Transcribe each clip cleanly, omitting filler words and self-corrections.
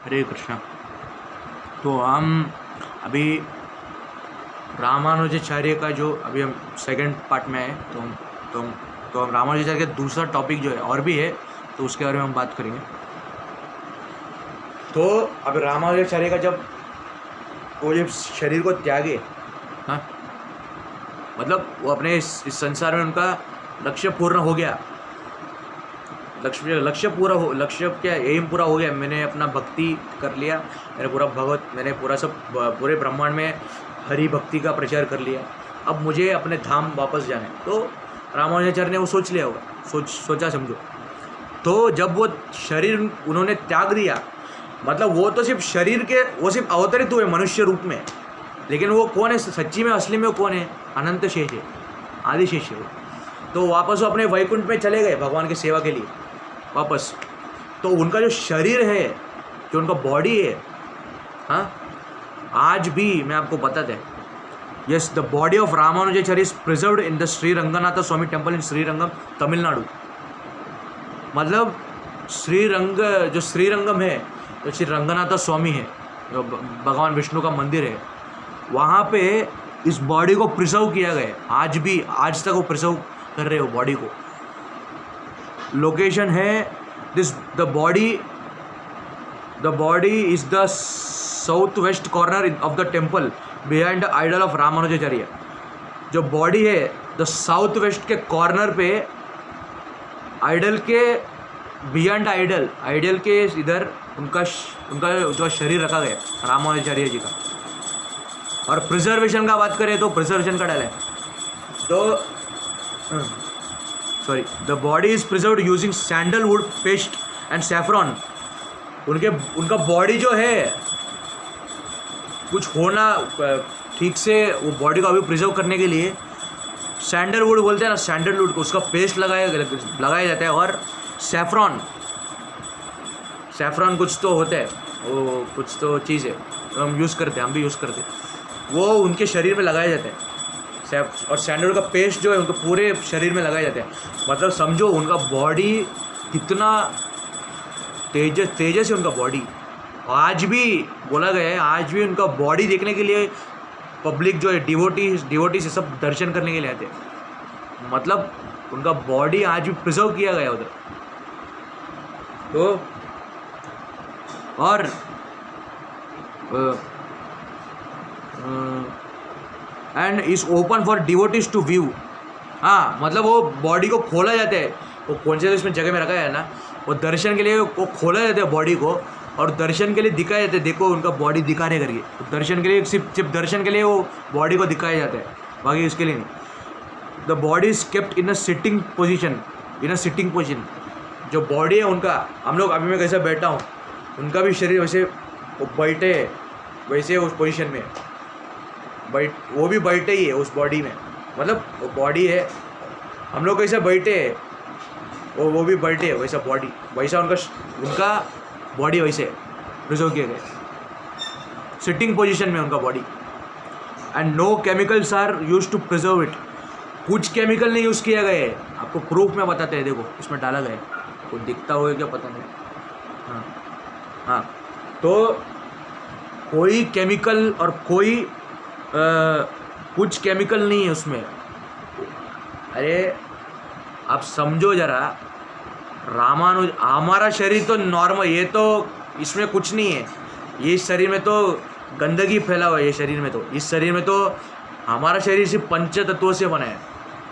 हरे कृष्णा। तो हम अभी रामानुजाचार्य का जो अभी हम सेकंड पार्ट में है, तो हम रामानुजाचार्य का दूसरा टॉपिक जो है और भी है, तो उसके बारे में हम बात करेंगे। तो अब रामानुजाचार्य का जब वो जब शरीर को त्यागे, हाँ, मतलब वो अपने इस संसार में उनका लक्ष्य पूर्ण हो गया, लक्ष्य क्या एम पूरा हो गया। मैंने अपना भक्ति कर लिया, मैंने पूरे ब्रह्मांड में हरि भक्ति का प्रचार कर लिया, अब मुझे अपने धाम वापस जाना है। तो रामानुजाचार्य ने वो सोच लिया होगा, सोचा समझो। तो जब वो शरीर उन्होंने त्याग दिया, मतलब वो तो वो सिर्फ अवतरित हुए मनुष्य रूप में, लेकिन वो कौन है सच्ची में, असली में वो कौन है? अनंत शेष है, आदि शेष है। तो वापस वो अपने वैकुंठ में चले गए भगवान की सेवा के लिए वापस। तो उनका जो शरीर है, जो उनका बॉडी है, हाँ, आज भी मैं आपको बताते हैं, yes, the body of Ramanujacharya is preserved in the Shri Ranganath Swami temple in Srirangam, Tamil Nadu. मतलब जो श्रीरंगम है, जो श्री रंगनाथ स्वामी है, जो भगवान विष्णु का मंदिर है, वहाँ पे इस बॉडी को प्रिजर्व किया गया है। आज तक वो प्रिजर्व कर रहे हो बॉडी को। लोकेशन है the body is the south west corner of the temple behind the idol of Ramanujacharya. जो बॉडी है द साउथ वेस्ट के कॉर्नर पे, आइडल के बिहाइंड आइडल के इधर उनका जो शरीर रखा गया रामानुजाचार्य जी का। और प्रिजर्वेशन का बात करें तो प्रिजर्वेशन का डाला है तो the body is preserved using sandalwood paste and saffron. उनका बॉडी जो है कुछ होना ठीक से, वो बॉडी को अभी प्रिजर्व करने के लिए सैंडलवुड बोलते हैं ना, सैंडलवुड को उसका पेस्ट लगाया जाता है। और सैफरॉन कुछ तो होता है, वो कुछ तो चीज़ है, हम भी यूज़ करते हैं, वो उनके शरीर में लगाया जाता है। और सैंडलवुड का पेस्ट जो है उनको पूरे शरीर में लगाया जाता है। मतलब समझो उनका बॉडी कितना तेजस है उनका बॉडी। आज भी बोला गया है, आज भी उनका बॉडी देखने के लिए पब्लिक जो है डिवोटीज सब दर्शन करने के लिए आते हैं। मतलब उनका बॉडी आज भी प्रिजर्व किया गया उधर। तो और and is open for devotees to view. हाँ, मतलब वो बॉडी को खोला जाता है, वो कौन से इसमें जगह में रखा है ना, वो दर्शन के लिए वो खोला जाता है बॉडी को, और दर्शन के लिए दिखाया जाता है। देखो उनका बॉडी दिखाने करके, तो दर्शन के लिए सिर्फ दर्शन के लिए वो बॉडी को दिखाया जाता है, बाकी उसके लिए नहीं। The body is kept in a sitting position. जो बॉडी है उनका, हम लोग अभी मैं कैसे बैठा हूँ, उनका भी शरीर वैसे वो बैठे वैसे उस पोजीशन में वो भी बैठे ही है उस बॉडी में। मतलब वो बॉडी है, हम लोग कैसे बैठे हैं, वो भी बैठे है वैसा बॉडी, वैसा उनका बॉडी वैसे प्रिजर्व किए गए, सिटिंग पोजीशन में उनका body. And no chemicals are use to preserve it. कुछ केमिकल नहीं यूज़ किया गया है, आपको प्रूफ में बताते हैं। देखो इसमें डाला गया है, कुछ दिखता होगा क्या पता नहीं। हाँ, तो कोई केमिकल और कोई कुछ केमिकल नहीं है उसमें। अरे आप समझो ज़रा, हमारा शरीर तो नॉर्मल, ये तो इसमें कुछ नहीं है, ये शरीर में तो गंदगी फैला हुआ है। ये शरीर में तो, इस शरीर में तो हमारा शरीर सिर्फ पंच तत्वों से बना है।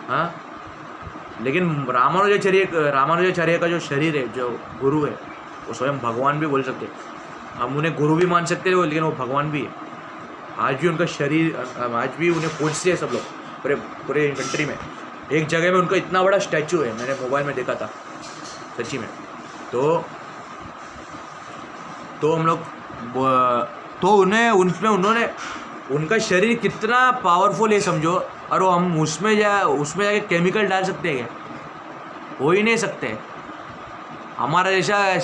हाँ, लेकिन रामानुजाचार्य का जो शरीर है, जो गुरु है, वो स्वयं भगवान भी बोल सकते हैं। हम उन्हें गुरु भी मान सकते हैं, लेकिन वो भगवान भी है। आज भी उनका शरीर, आज भी उन्हें पूजते हैं सब लोग पूरे कंट्री में। एक जगह में उनका इतना बड़ा स्टैचू है, मैंने मोबाइल में देखा था सच्ची में। तो हम लोग तो उन्होंने उनका शरीर कितना पावरफुल है समझो, और वो हम उसमें जाके केमिकल डाल सकते हैं क्या? हो ही नहीं सकते। हमारा जैसा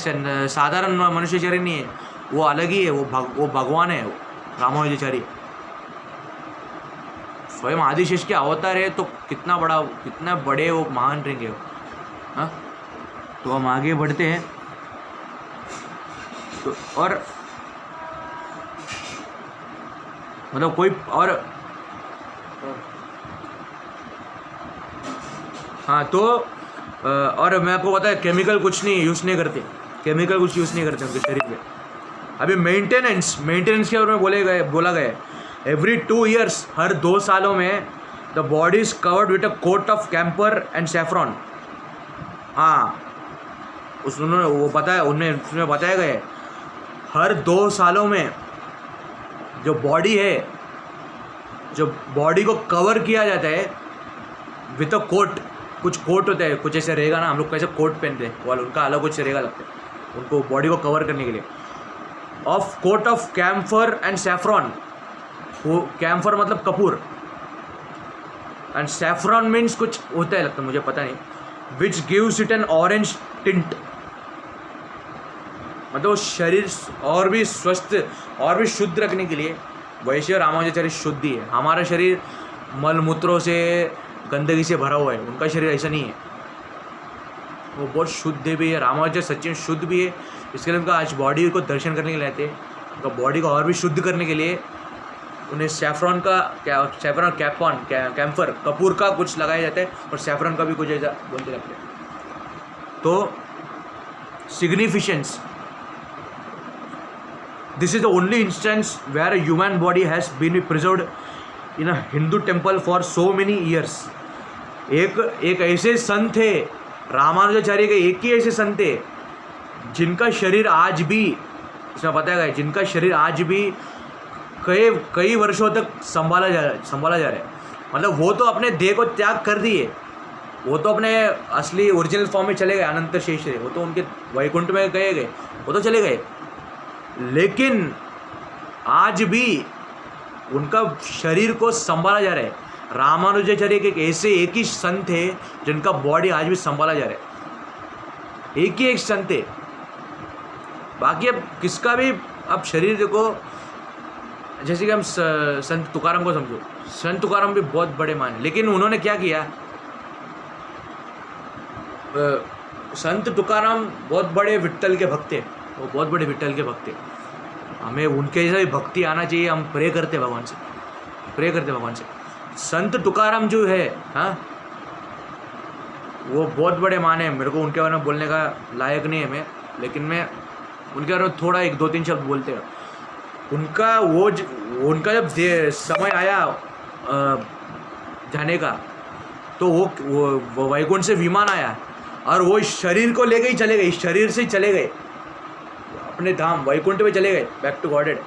साधारण मनुष्य शरीर नहीं है, वो अलग ही है, वो भगवान है, रामानुजाचार्य स्वयं आदिशेष के अवतार है। तो कितना बड़े वो महान रहेंगे वो। हाँ, तो हम आगे बढ़ते हैं। और मतलब कोई और हाँ तो और मैं आपको पता है केमिकल कुछ नहीं यूज़ नहीं करते, केमिकल कुछ यूज़ नहीं करते उनके शरीर में। अभी मेंटेनेंस के बारे में बोला गया है एवरी 2 years, हर 2 सालों में the body is covered with a coat of camphor and saffron. हाँ उन्होंने वो बताया, उसमें बताया गया है हर 2 सालों में जो बॉडी है, जो बॉडी को कवर किया जाता है विथ अ कोट, कुछ कोट होता है, कुछ ऐसे रहेगा ना, हम लोग कैसे कोट पहनते हैं वो उनका अलग कुछ रहेगा लगता है उनको बॉडी को कवर करने के लिए, of coat of camphor and saffron. वो कैम्फर मतलब कपूर एंड सैफरॉन मीन्स कुछ होता है लगता है, मुझे पता नहीं, which gives it N orange tint. मतलब शरीर और भी स्वस्थ और भी शुद्ध रखने के लिए वैश्य रामानुजाचार्य शुद्ध ही है। हमारा शरीर मलमूत्रों से गंदगी से भरा हुआ है, उनका शरीर ऐसा नहीं है, वो बहुत शुद्ध भी है। रामानुजाचार्य सच्ची में शुद्ध भी है, इसके लिए उनका आज बॉडी को दर्शन करने के लिए आते हैं, उनका बॉडी को और भी शुद्ध करने के लिए उन्हें सैफरॉन कैम्फर कपूर का कुछ लगाया जाता है और सैफरॉन का भी कुछ ऐसा बोलते रहते हैं। तो significance, this is the only instance where a human body has been preserved in a Hindu temple for so many years. एक ऐसे संत थे रामानुजाचार्य के, एक ही ऐसे संत थे जिनका शरीर आज भी, इसमें बताया गया, जिनका शरीर आज भी कई वर्षों तक संभाला जा रहा है। मतलब वो तो अपने देह को त्याग कर दिए, वो तो अपने असली ओरिजिनल फॉर्म में चले गए, अनंत शेष रहे, वो तो उनके वैकुंठ में गए, वो तो चले गए, लेकिन आज भी उनका शरीर को संभाला जा रहा है। रामानुजाचार्य के एक ही संत है जिनका बॉडी आज भी संभाला जा रहा है, एक ही एक संत है। बाकी अब किसका भी अब शरीर देखो, जैसे कि हम संत तुकाराम को समझो, संत तुकाराम भी बहुत बड़े माने, लेकिन उन्होंने क्या किया, संत तुकाराम बहुत बड़े विट्ठल के भक्त थे, वो बहुत बड़े विट्ठल के भक्त थे। हमें उनके जैसा भी भक्ति आना चाहिए, हम प्रे करते भगवान से, संत तुकाराम जो है, हाँ वो बहुत बड़े माने। मेरे को उनके बारे में बोलने का लायक नहीं है मैं, लेकिन मैं उनके बारे में थोड़ा 1-2-3 शब्द बोलते हैं। उनका जब समय आया जाने का, तो वो वैकुंठ से विमान आया और वो इस शरीर को लेके ही चले गए, इस शरीर से ही चले गए अपने धाम वैकुंठ में चले गए, बैक टू गॉडेड।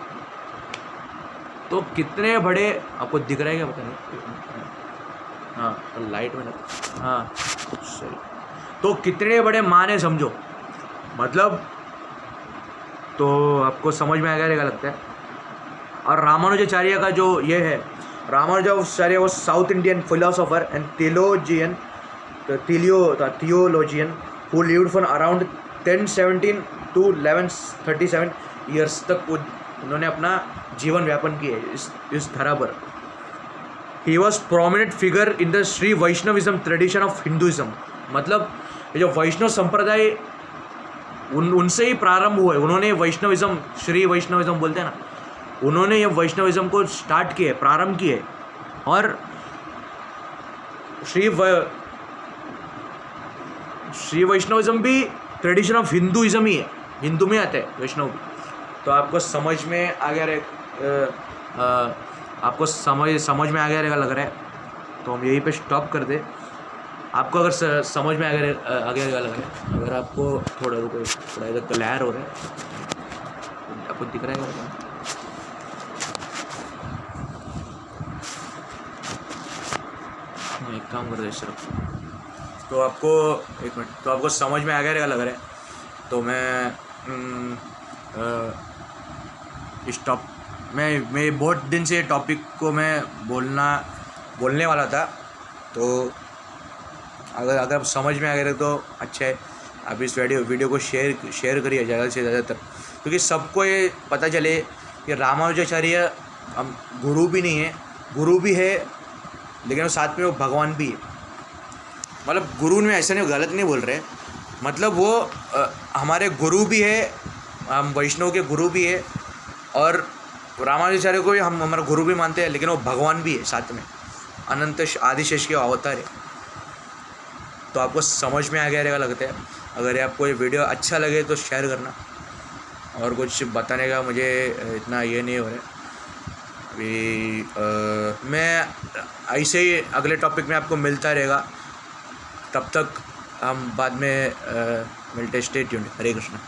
तो कितने बड़े, आपको दिख रहा है क्या पता नहीं, हाँ लाइट में लगा, हाँ सही, तो कितने बड़े माने समझो, मतलब तो आपको समझ में आ गया लगता है। और रामानुजाचार्य का जो ये है, रामानुजाचार्य वो south Indian philosopher and theologian who lived for around 1017 to 1137 years तक उन्होंने अपना जीवन व्यापन किया इस धरा पर। He was prominent figure in the Shri Vaishnavism tradition of Hinduism. मतलब ये जो वैष्णव संप्रदाय उनसे ही प्रारंभ हुआ है। उन्होंने वैष्णविज्म, श्री वैष्णविज्म बोलते हैं ना, उन्होंने ये वैष्णविज्म को स्टार्ट किया, प्रारंभ किए। और श्री वैष्णविज्म भी ट्रेडिशन ऑफ हिंदुइज्म ही है, हिंदू में आते हैं वैष्णव भी। तो आपको समझ में आ गया आपको समझ में आ गया रहेगा लग रहा है, तो हम यहीं पे स्टॉप कर दे। आपको अगर समझ में आ गया रहेगा लग रहा है, अगर आपको थोड़ा इधर क्लियर हो रहा है, आपको दिख रहा है एक काम कर दे सिर्फ, तो आपको एक मिनट, तो आपको समझ में आ गया रहेगा लग रहा है। तो मैं मैं बहुत दिन से टॉपिक को मैं बोलने वाला था, तो अगर आप समझ में आ गए तो अच्छा है। आप इस वीडियो को शेयर करिए ज़्यादा से ज़्यादातर, क्योंकि सबको ये पता चले कि रामानुजाचार्य हम गुरु भी नहीं है, गुरु भी है लेकिन वो साथ में वो भगवान भी है। मतलब गुरु में ऐसा नहीं, गलत नहीं बोल रहे, मतलब वो हमारे गुरु भी है हम वैष्णव के गुरु भी है और रामानुजाचार्य को भी हम हमारा गुरु भी मानते हैं, लेकिन वो भगवान भी है साथ में, अनंत आदिशेष के अवतार है। तो आपको समझ में आ गया रहेगा लगता है। अगर आपको ये वीडियो अच्छा लगे तो शेयर करना, और कुछ बताने का मुझे इतना ये नहीं हो रहा है अभी। मैं ऐसे ही अगले टॉपिक में आपको मिलता रहेगा, तब तक हम बाद में मिलते। Stay tuned. हरे कृष्णा।